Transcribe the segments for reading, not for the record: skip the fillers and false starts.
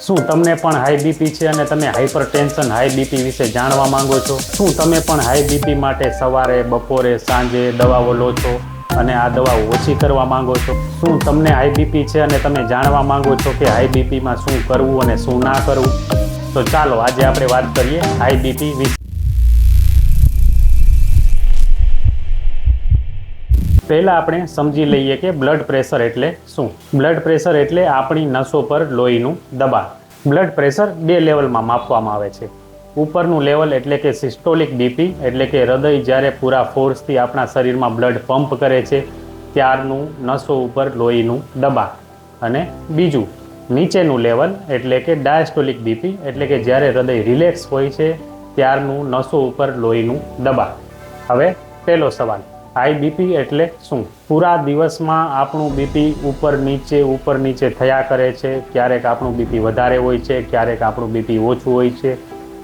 શું તમને પણ હાઈ બીપી છે અને તમે હાઇપરટેન્શન હાઈ બીપી વિશે જાણવા માંગો છો? શું તમે પણ હાઈ બીપી માટે સવારે, બપોરે, સાંજે દવાઓ લો છો અને આ દવાઓ ઓછી કરવા માંગો છો? શું તમને હાઈ બીપી છે અને તમે જાણવા માંગો છો કે હાઈ બીપીમાં શું કરવું અને શું ના કરવું? તો ચાલો આજે આપણે વાત કરીએ હાઈ બીપી વિશે. પહેલા આપણે સમજી લઈએ કે બ્લડ પ્રેશર એટલે શું. બ્લડ પ્રેશર એટલે આપણી નસો પર લોહીનું દબાણ. બ્લડ પ્રેશર બે લેવલમાં માપવામાં આવે છે. ઉપરનું લેવલ એટલે કે સિસ્ટોલિક બીપી એટલે કે હૃદય જ્યારે પૂરા ફોર્સથી આપણા શરીરમાં બ્લડ પંપ કરે છે ત્યારનું નસો ઉપર લોહીનું દબાણ. અને બીજું નીચેનું લેવલ એટલે કે ડાયસ્ટોલિક બીપી એટલે કે જ્યારે હૃદય રિલેક્સ હોય છે ત્યારનું નસો ઉપર લોહીનું દબાણ. હવે પહેલો સવાલ, હાઈ બીપી એટલે શું? પૂરા દિવસમાં આપણું બીપી ઉપર નીચે થયા કરે છે. ક્યારેક આપણું બીપી વધારે હોય છે, ક્યારેક આપણું બીપી ઓછું હોય છે.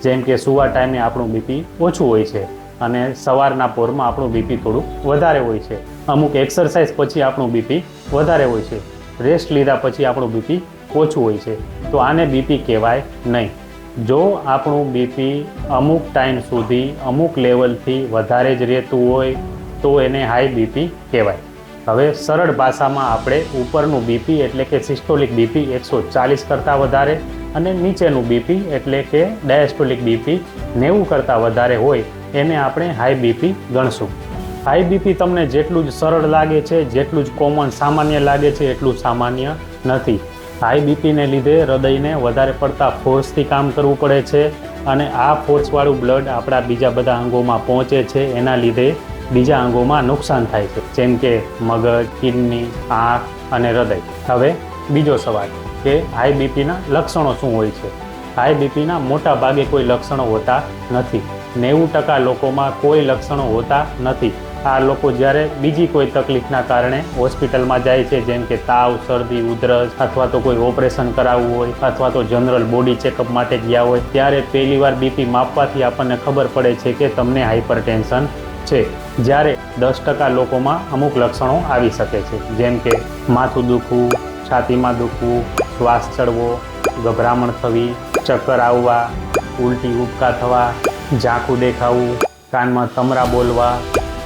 જેમ કે સુવા ટાઈમે આપણું બીપી ઓછું હોય છે અને સવારના પોરમાં આપણું બીપી થોડું વધારે હોય છે. અમુક એક્સરસાઇઝ પછી આપણું બીપી વધારે હોય છે. રેસ્ટ લીધા પછી આપણું બીપી ઓછું હોય છે. તો આને બીપી કહેવાય નહીં. જો આપણું બીપી અમુક ટાઈમ સુધી અમુક લેવલથી વધારે જ રહેતું હોય તો એને હાઈ બીપી કહેવાય. હવે સરળ ભાષામાં આપણે ઉપરનું બીપી એટલે કે સિસ્ટોલિક બીપી 140 કરતાં વધારે અને નીચેનું બીપી એટલે કે ડાયસ્ટોલિક બીપી 90 કરતાં વધારે હોય એને આપણે હાઈ બીપી ગણશું. હાઈ બીપી તમને જેટલું જ સરળ લાગે છે, જેટલું જ કોમન સામાન્ય લાગે છે એટલું સામાન્ય નથી. હાઈ બીપીને લીધે હૃદયને વધારે પડતા ફોર્સથી કામ કરવું પડે છે અને આ ફોર્સવાળું બ્લડ આપણા બીજા બધા અંગોમાં પહોંચે છે. એના લીધે બીજા અંગોમાં નુકસાન થાય છે, જેમ કે મગજ, કિડની, આંખ અને હૃદય. હવે બીજો સવાલ કે હાઈ બીપીના લક્ષણો શું હોય છે? હાઈ બીપીના મોટા ભાગે કોઈ લક્ષણો હોતા નથી. 90% લોકોમાં કોઈ લક્ષણો હોતા નથી. આ લોકો જ્યારે બીજી કોઈ તકલીફના કારણે હોસ્પિટલમાં જાય છે, જેમ કે તાવ, શરદી, ઉધરસ અથવા તો કોઈ ઓપરેશન કરાવવું હોય અથવા તો જનરલ બોડી ચેકઅપ માટે ગયા હોય ત્યારે પહેલીવાર બીપી માપવાથી આપણને ખબર પડે છે કે તમને હાઇપરટેન્શન છે. જ્યારે 10% લોકોમાં અમુક લક્ષણો આવી શકે છે, જેમ કે માથું દુખવું, છાતીમાં દુખવું, શ્વાસ ચડવો, ગભરામણ થવી, ચક્કર આવવા, ઉલટી ઉબકા થવા, ઝાંખું દેખાવું, કાનમાં તમરા બોલવા,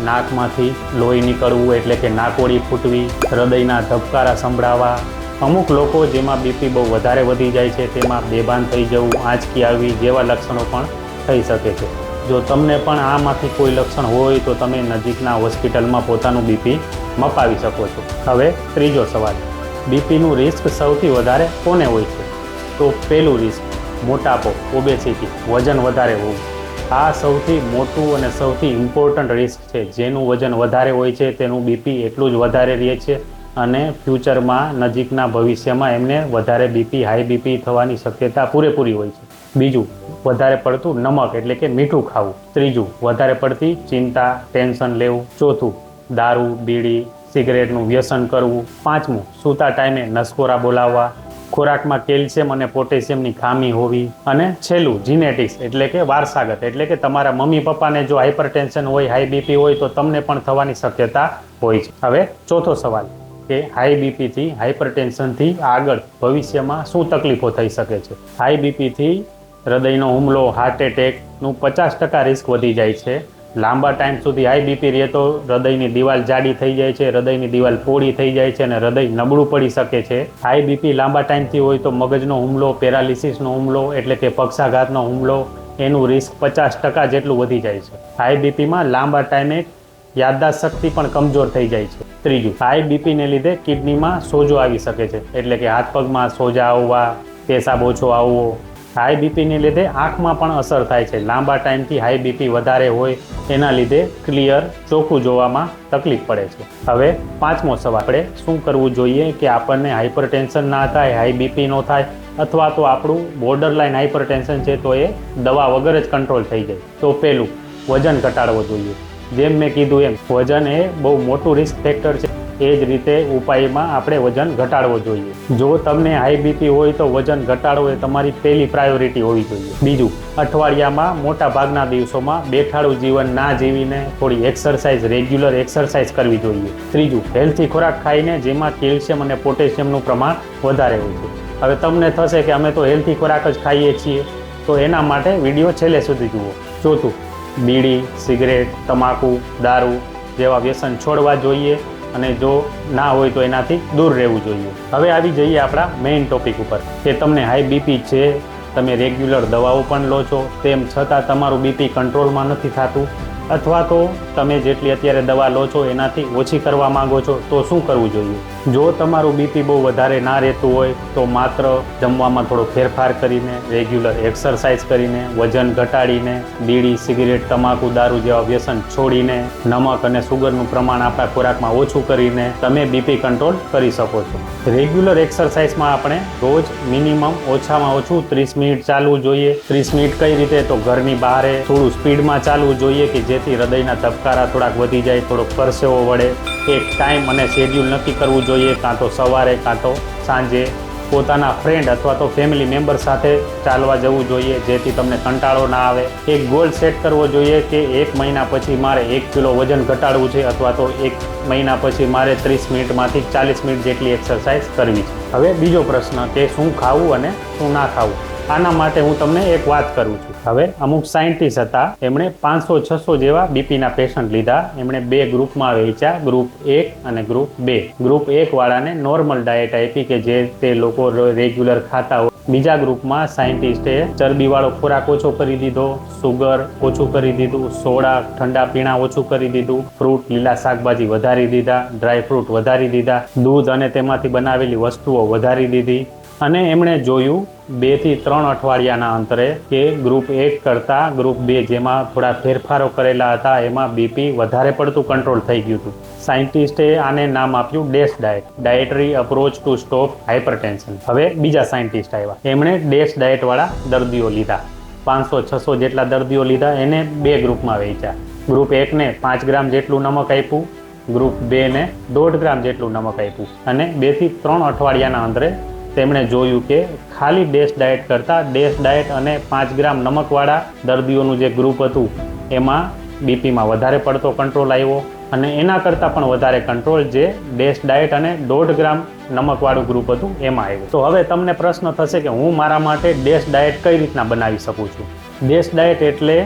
નાકમાંથી લોહી નીકળવું એટલે કે નાકોડી ફૂટવી, હૃદયના ધબકારા સંભળાવા. અમુક લોકો જેમાં બીપી બહુ વધારે વધી જાય છે તેમાં બેભાન થઈ જવું, આંચકી આવવી જેવા લક્ષણો પણ થઈ શકે છે. જો તમને પણ આમાંથી કોઈ લક્ષણ હોય તો તમે નજીકના હોસ્પિટલમાં પોતાનું બીપી મપાવી શકો છો. હવે ત્રીજો સવાલ, બીપીનું રિસ્ક સૌથી વધારે કોને હોય છે? તો પહેલું રિસ્ક મોટાપો, ઓબેસિટી, વજન વધારે હોવું. આ સૌથી મોટું અને સૌથી ઇમ્પોર્ટન્ટ રિસ્ક છે. જેનું વજન વધારે હોય છે તેનું બીપી એટલું જ વધારે રહે છે અને ફ્યુચરમાં નજીકના ભવિષ્યમાં એમને વધારે બીપી, હાઈ બીપી થવાની શક્યતા પૂરેપૂરી હોય છે. બીજું, વધારે પડતું નમક એટલે કે મીઠું ખાવું. ત્રીજું, વધારે પડતી ચિંતા, ટેન્શન લેવું. ચોથું, દારૂ, બીડી, સિગરેટનું વ્યસન કરવું. પાંચમું, સૂતા ટાઈમે નસકોરા બોલાવવા. ખોરાકમાં કેલ્શિયમ અને પોટેશિયમની ખામી હોવી. અને છેલ્લું, જીનેટિક્સ એટલે કે વારસાગત એટલે કે તમારા મમ્મી પપ્પાને જો હાઇપરટેન્શન હોય, હાઈ બીપી હોય તો તમને પણ થવાની શક્યતા હોય છે. હવે ચોથો સવાલ કે હાઈ બીપીથી, હાઇપરટેન્શનથી આગળ ભવિષ્યમાં શું તકલીફો થઈ શકે છે? હાઈ બીપીથી હૃદયનો હુમલો, હાર્ટ એટેકનું 50% રિસ્ક વધી જાય છે. લાંબા ટાઈમ સુધી હાઈ બીપી રહે તો હૃદયની દિવાલ જાડી થઈ જાય છે, હૃદયની દિવાલ પહોળી થઈ જાય છે અને હૃદય નબળું પડી શકે છે. હાઈ બીપી લાંબા ટાઈમથી હોય તો મગજનો હુમલો, પેરાલિસિસનો હુમલો એટલે કે પક્ષાઘાતનો હુમલો, એનું રિસ્ક 50% જેટલું વધી જાય છે. હાઈ બીપીમાં લાંબા ટાઈમે યાદદાસ્ત શક્તિ પણ કમજોર થઈ જાય છે. ત્રીજું, હાઈ બીપીને લીધે કિડનીમાં સોજો આવી શકે છે એટલે કે હાથ પગમાં સોજા આવવા, પેશાબ ઓછો આવવો. હાઈ બીપીને લીધે આંખમાં પણ અસર થાય છે. લાંબા ટાઈમથી હાઈ બીપી વધારે હોય એના લીધે ક્લિયર, ચોખ્ખું જોવામાં તકલીફ પડે છે. હવે પાંચમો સવાલ, આપણે શું કરવું જોઈએ કે આપણને હાઇપરટેન્શન ના થાય, હાઈ બીપી ન થાય અથવા તો આપણું બોર્ડરલાઇન હાઇપરટેન્શન છે તો એ દવા વગર જ કંટ્રોલ થઈ જાય. તો પહેલું, વજન ઘટાડવો જોઈએ. જેમ મેં કીધું એમ વજન એ બહુ મોટું રિસ્ક ફેક્ટર છે. એ જ રીતે ઉપાયમાં આપણે વજન ઘટાડવો જોઈએ. જો તમને હાઈ બીપી હોય તો વજન ઘટાડવો એ તમારી પહેલી પ્રાયોરિટી હોવી જોઈએ. બીજું, અઠવાડિયામાં મોટા ભાગના દિવસોમાં બેઠાડું જીવન ના જીવીને થોડી એક્સરસાઇઝ, રેગ્યુલર એક્સરસાઇઝ કરવી જોઈએ. ત્રીજું, હેલ્થી ખોરાક ખાઈને જેમાં કેલ્શિયમ અને પોટેશિયમનું પ્રમાણ વધારે હોય છે. હવે તમને થશે કે અમે તો હેલ્થી ખોરાક જ ખાઈએ છીએ, તો એના માટે વિડીયો છેલ્લે સુધી જુઓ. ચોથું, બીડી, સિગરેટ, તમાકુ, દારૂ જેવા વ્યસન છોડવા જોઈએ અને જો ના હોય તો એનાથી દૂર રહેવું જોઈએ. હવે આવી જઈએ આપણા મેઇન ટોપિક ઉપર કે તમને હાઈ બીપી છે, તમે રેગ્યુલર દવાઓ પણ લો છો, તેમ છતાં તમારું બીપી કંટ્રોલમાં નથી થતું, અથવા તો તમે જેટલી અત્યારે દવા લો છો એનાથી ઓછી કરવા માંગો છો, તો શું કરવું જોઈએ? જો તમારું બીપી બહુ વધારે ના રહેતું હોય તો માત્ર જમવામાં થોડો ફેરફાર કરીને, રેગ્યુલર એક્સરસાઇઝ કરીને, વજન ઘટાડીને, બીડી, સિગરેટ, તમાકુ, દારૂ જેવા વ્યસન છોડીને, નમક અને સુગરનું પ્રમાણ આપણા ખોરાકમાં ઓછું કરીને તમે બીપી કંટ્રોલ કરી શકો છો. રેગ્યુલર એક્સરસાઇઝમાં આપણે રોજ મિનિમમ ઓછામાં ઓછું 30 મિનિટ ચાલવું જોઈએ. 30 મિનિટ કઈ રીતે? તો ઘરની બહાર થોડું સ્પીડમાં ચાલવું જોઈએ કે જેથી હૃદયના ધબકારા થોડાક વધી જાય, થોડોક પરસેવો વળે. એક ટાઈમ અને શેડ્યુલ નક્કી કરવું જોઈએ, કાં તો સવારે કાં તો સાંજે. પોતાના ફ્રેન્ડ અથવા તો ફેમિલી મેમ્બર સાથે ચાલવા જવું જોઈએ જેથી તમને કંટાળો ના આવે. એક ગોલ સેટ કરવો જોઈએ કે 1 મહિના પછી મારે 1 કિલો વજન ઘટાડવું છે, અથવા તો 1 મહિના પછી મારે 30 મિનિટમાંથી 40 મિનિટ જેટલી એક્સરસાઇઝ કરવી છે. હવે બીજો પ્રશ્ન કે શું ખાવું અને શું ના ખાવું. આના માટે હું તમને એક વાત કરું છું. હવે અમુક સાયન્ટિસ્ટ હતા, એમણે 500-600 જેવા બીપીના પેશન્ટ લીધા. એમણે 2 ગ્રુપમાં વહેંચ્યા, ગ્રુપ 1 અને ગ્રુપ 2. ગ્રુપ 1 વાળાને નોર્મલ ડાયટ આપી કે જે તે લોકો રેગ્યુલર ખાતા હોય. બીજા ગ્રુપમાં સાયન્ટિસ્ટે ચરબીવાળો ખોરાક ઓછો કરી દીધો, સુગર ઓછું કરી દીધું, સોડા, ઠંડા પીણા ઓછું કરી દીધું, ફ્રૂટ, લીલા શાકભાજી વધારી દીધા, ડ્રાય ફ્રૂટ વધારી દીધા, દૂધ અને તેમાંથી બનાવેલી વસ્તુઓ વધારી દીધી. અને એમણે જોયું 2 થી 3 અઠવાડિયાના અંતરે કે ગ્રુપ 1 કરતાં ગ્રુપ 2 જેમાં થોડા ફેરફારો કરેલા હતા એમાં બીપી વધારે પડતું કંટ્રોલ થઈ ગયું હતું. સાયન્ટિસ્ટે આને નામ આપ્યું dash diet, dietary approach to stop hypertension. હવે બીજા સાયન્ટિસ્ટ આવ્યા, એમણે ડેશ ડાયટવાળા દર્દીઓ લીધા, 500-600 જેટલા દર્દીઓ લીધા, એને 2 ગ્રુપમાં વહેંચ્યા. ગ્રુપ 1ને 5 ગ્રામ જેટલું નમક આપ્યું, ગ્રુપ 2ને 1.5 ગ્રામ જેટલું નમક આપ્યું. અને 2 થી 3 અઠવાડિયાના અંતરે તેમણે જોયું કે ખાલી ડેશ ડાયટ કરતાં ડેશ ડાયટ અને 5 ગ્રામ નમકવાળા દર્દીઓનું જે ગ્રુપ હતું એમાં બીપીમાં વધારે પડતો કંટ્રોલ આવ્યો, અને એના કરતાં પણ વધારે કંટ્રોલ જે ડેશ ડાયટ અને 1.5 ગ્રામ નમકવાળું ગ્રુપ હતું એમાં આવ્યું. તો હવે તમને પ્રશ્ન થશે કે હું મારા માટે ડેશ ડાયટ કઈ રીતના બનાવી શકું છું? ડેશ ડાયટ એટલે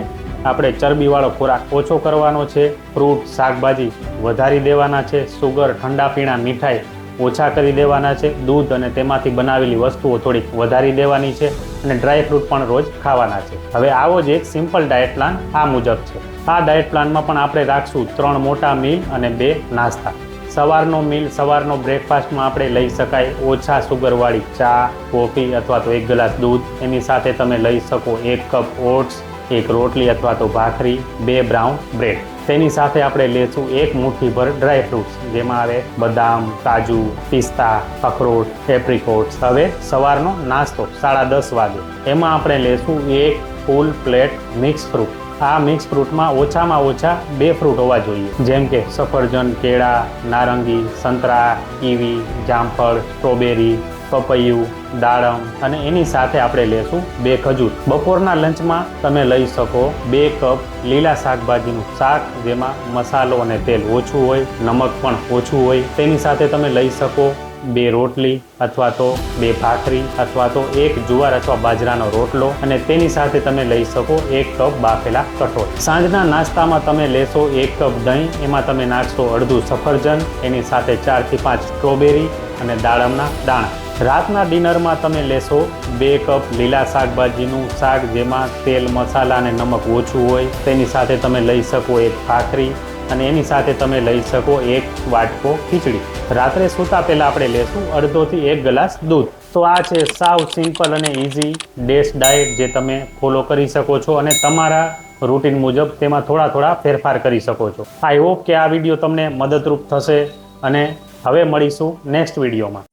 આપણે ચરબીવાળો ખોરાક ઓછો કરવાનો છે, ફ્રૂટ, શાકભાજી વધારી દેવાના છે, સુગર, ઠંડા પીણા, મીઠાઈ ઓછા કરી દેવાના છે, દૂધ અને તેમાંથી બનાવેલી વસ્તુઓ થોડીક વધારી દેવાની છે, અને ડ્રાય ફ્રૂટ પણ રોજ ખાવાના છે. હવે આવો જ એક સિમ્પલ ડાયટ પ્લાન આ મુજબ છે. આ ડાયટ પ્લાનમાં પણ આપણે રાખશું 3 મોટા મીલ અને 2 નાસ્તા. સવારનો મીલ, સવારનો બ્રેકફાસ્ટમાં આપણે લઈ શકાય ઓછા સુગરવાળી ચા, કોફી અથવા તો 1 ગ્લાસ દૂધ. એની સાથે તમે લઈ શકો 1 કપ ઓટ્સ, 1 રોટલી અથવા તો ભાખરી, 2 બ્રાઉન બ્રેડ. તેની સાથે આપણે લેશું 1 મુઠ્ઠીભર ડ્રાય ફ્રૂટ્સ, જેમાં આવે બદામ, કાજુ, પિસ્તા, અખરોટ, એપ્રિકોટ્સ. હવે સવારનો નાસ્તો 10:30 વાગે, એમાં આપણે લેશું 1 ફૂલ પ્લેટ મિક્સ ફ્રૂટ. આ મિક્સ ફ્રૂટમાં ઓછામાં ઓછા 2 ફ્રૂટ હોવા જોઈએ, જેમ કે સફરજન, કેળા, નારંગી, સંતરા, કીવી, જામફળ, સ્ટ્રોબેરી, પપૈયું, દાડમ, અને એની સાથે આપણે લેશું 2 ખજૂર. બપોરના લંચમાં તમે લઈ શકો 2 કપ લીલા શાકભાજીનું શાક, જેમાં મસાલો અને તેલ ઓછું હોય, નમક પણ ઓછું હોય. તેની સાથે તમે લઈ શકો 2 રોટલી અથવા તો 2 ભાખરી અથવા તો 1 જુવાર અથવા બાજરાનો રોટલો, અને તેની સાથે તમે લઈ શકો 1 કપ બાફેલા કઠોળ. સાંજના નાસ્તામાં તમે લેશો 1 કપ દહીં, એમાં તમે નાખશો અડધું સફરજન, એની સાથે 4 થી 5 સ્ટ્રોબેરી અને દાડમના દાણા. રાતના ડિનરમાં તમે લેશો 2 કપ લીલા શાકભાજીનું શાક, જેમાં તેલ, મસાલા અને નમક ઓછું હોય. તેની સાથે તમે લઈ શકો 1 ભાખરી, અને એની સાથે તમે લઈ શકો 1 વાટકો ખીચડી. રાત્રે સૂતા પહેલાં આપણે લેશું અડધો થી 1 ગ્લાસ દૂધ. તો આ છે સાવ સિમ્પલ અને ઇઝી ડેશ ડાયટ, જે તમે ફોલો કરી શકો છો અને તમારા રૂટીન મુજબ તેમાં થોડા ફેરફાર કરી શકો છો. આઈ હોપ કે આ વિડીયો તમને મદદરૂપ થશે, અને હવે મળીશું નેક્સ્ટ વિડીયોમાં.